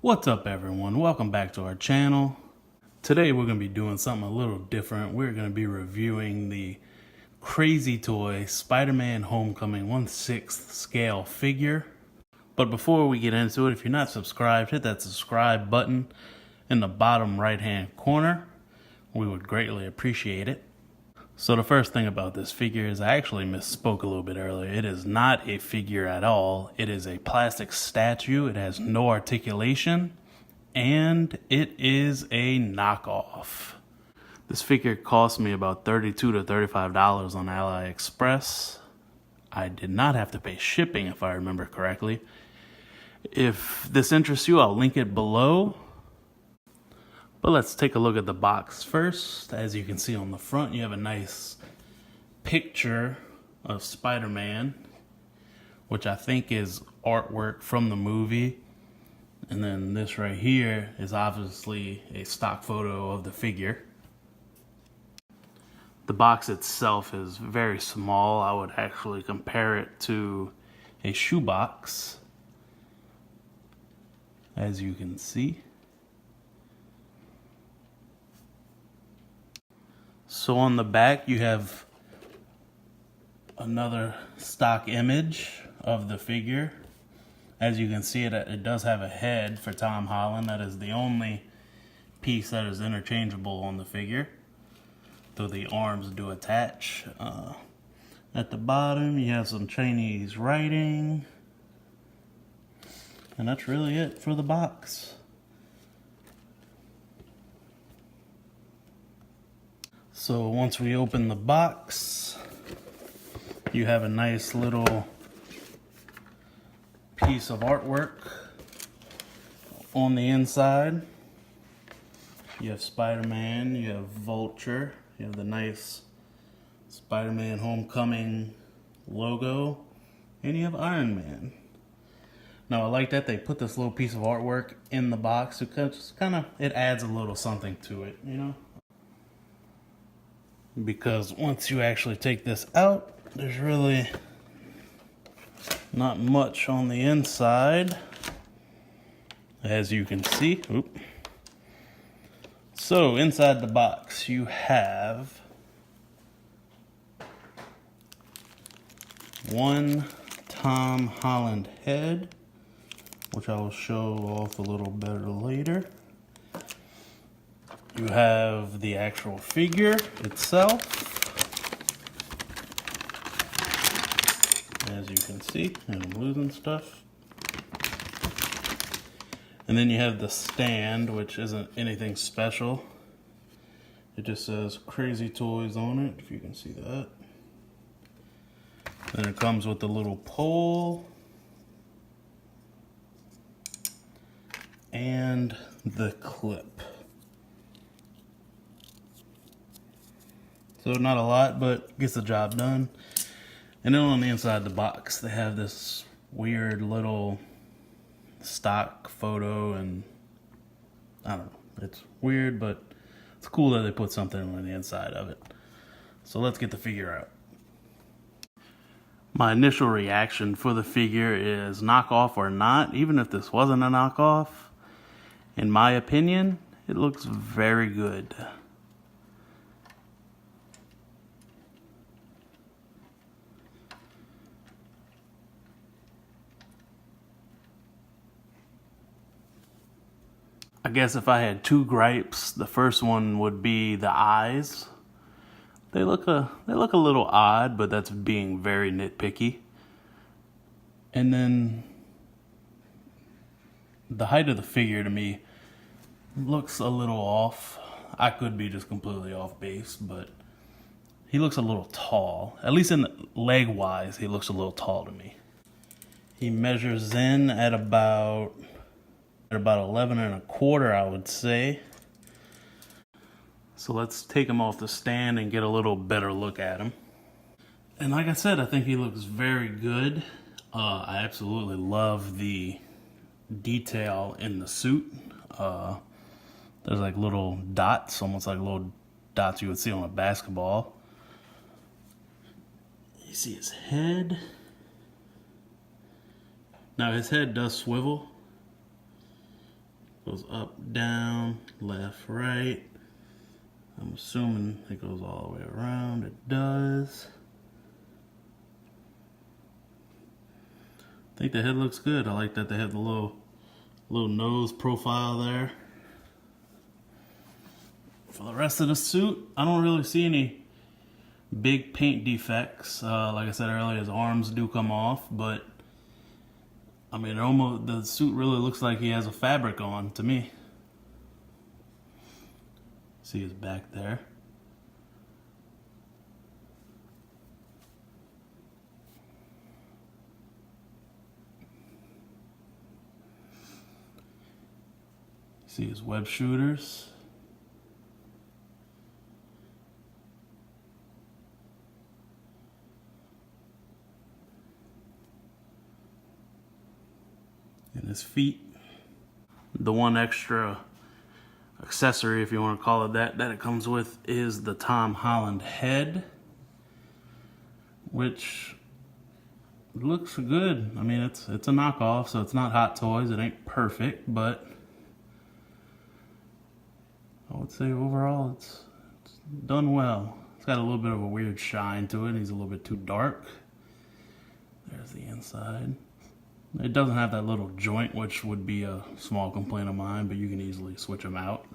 What's up everyone, welcome back to our channel. Today we're going to be doing something a little different. We're going to be reviewing the Crazy Toy Spider-Man Homecoming 1/6 scale figure. But before we get into it, if you're not subscribed, hit that subscribe button in the bottom right hand corner. We would greatly appreciate it. So the first thing about this figure is I actually misspoke a little bit earlier. It is not a figure at all. It is a plastic statue. It has no articulation, and it is a knockoff. This figure cost me about $32 to $35 on AliExpress. I did not have to pay shipping if I remember correctly. If this interests you, I'll link it below. But let's take a look at the box first. As you can see on the front, you have a nice picture of Spider-Man, which I think is artwork from the movie. And then this right here is obviously a stock photo of the figure. The box itself is very small. I would actually compare it to a shoebox, as you can see. So on the back you have another stock image of the figure. As you can see, it does have a head for Tom Holland. That is the only piece that is interchangeable on the figure, though the arms do attach. At the bottom you have some Chinese writing, and that's really it for the box. So once we open the box, you have a nice little piece of artwork on the inside. You have Spider-Man, you have Vulture, you have the nice Spider-Man Homecoming logo, and you have Iron Man. Now I like that they put this little piece of artwork in the box because it adds a little something to it, you know? Because once you actually take this out, there's really not much on the inside, as you can see. Oop. So inside the box you have one Tom Holland head, which I will show off a little better later. You have the actual figure itself, as you can see, and I'm losing stuff. And then you have the stand, which isn't anything special. It just says Crazy Toys on it, if you can see that. Then it comes with the little pole and the clip. So not a lot, but gets the job done. And then on the inside of the box, they have this weird little stock photo, and I don't know, it's weird, but it's cool that they put something on the inside of it. So let's get the figure out. My initial reaction for the figure is knockoff or not. Even if this wasn't a knockoff, in my opinion, it looks very good. I guess if I had two gripes, the first one would be the eyes. They look a little odd, but that's being very nitpicky. And then the height of the figure to me looks a little off. I could be just completely off base, but he looks a little tall. At least in leg wise, he looks a little tall to me. He measures in at about 11 1/4, I would say. So let's take him off the stand and get a little better look at him. And like I said, I think he looks very good. I absolutely love the detail in the suit. There's like little dots, almost like little dots you would see on a basketball. You see his head. Now his head does swivel, Goes up, down, left, right. I'm assuming it goes all the way around. It does. I think the head looks good. I like that they have the little nose profile there. For the rest of the suit, I don't really see any big paint defects. Like I said earlier, his arms do come off, but I mean, the suit really looks like he has a fabric on to me. See his back there. See his web shooters. And his feet. The one extra accessory, if you want to call it that it comes with is the Tom Holland head, which looks good. I mean, it's a knockoff, so it's not Hot Toys. It ain't perfect, but I would say overall it's done well. It's got a little bit of a weird shine to it. He's a little bit too dark. There's the inside. It doesn't have that little joint, which would be a small complaint of mine, but you can easily switch them out.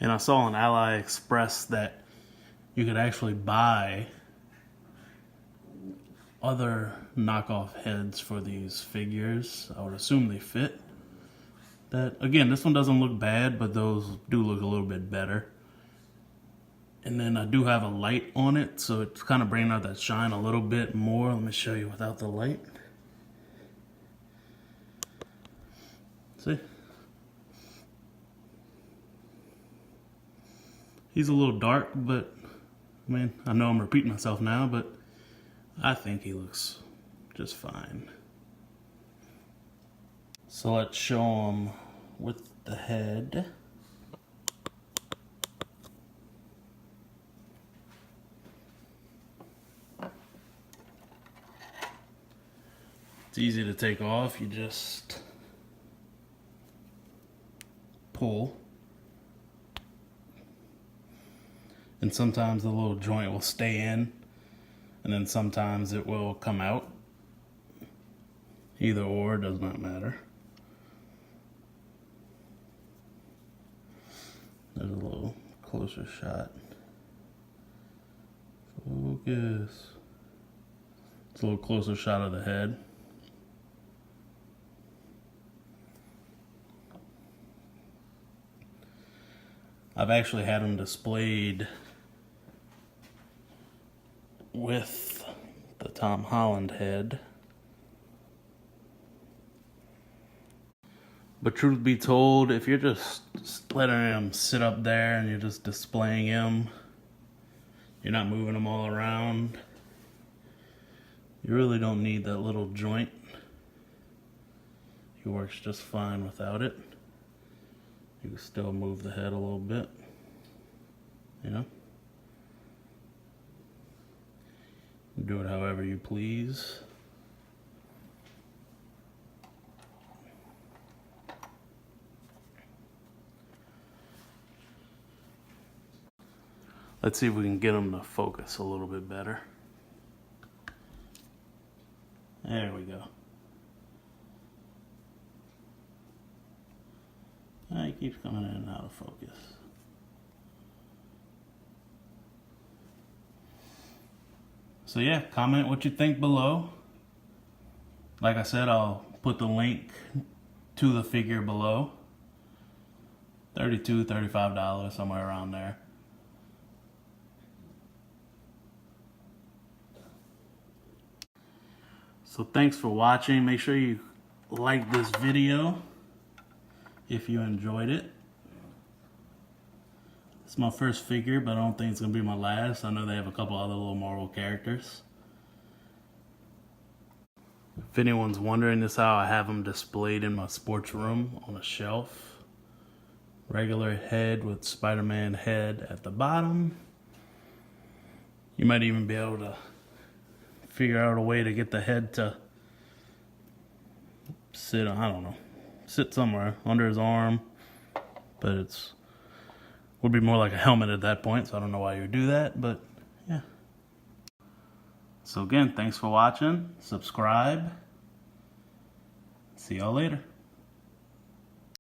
And I saw on AliExpress that you could actually buy other knockoff heads for these figures. I would assume they fit. That again, this one doesn't look bad, but those do look a little bit better. And then I do have a light on it, so it's kind of bringing out that shine a little bit more. Let me show you without the light. See? He's a little dark, but I mean, I know I'm repeating myself now, but I think he looks just fine. So let's show him with the head. It's easy to take off. You just pull. And sometimes the little joint will stay in, and then sometimes it will come out. Either or, does not matter. There's a little closer shot. Focus. It's a little closer shot of the head. I've actually had them displayed with the Tom Holland head. But truth be told, if you're just letting him sit up there and you're just displaying him, you're not moving him all around, you really don't need that little joint. He works just fine without it. You can still move the head a little bit, you know? Do it however you please. Let's see if we can get him to focus a little bit better. There we go. He keeps coming in and out of focus. So yeah, comment what you think below. Like I said, I'll put the link to the figure below. $32, $35, somewhere around there. So thanks for watching. Make sure you like this video if you enjoyed it. It's my first figure, but I don't think it's going to be my last. I know they have a couple other little Marvel characters. If anyone's wondering, this is how I have them displayed in my sports room on a shelf. regular head with Spider-Man head at the bottom. You might even be able to figure out a way to get the head to sit, I don't know, sit somewhere under his arm, but it's would be more like a helmet at that point, so I don't know why you would do that, but yeah. So again, thanks for watching. Subscribe. See y'all later.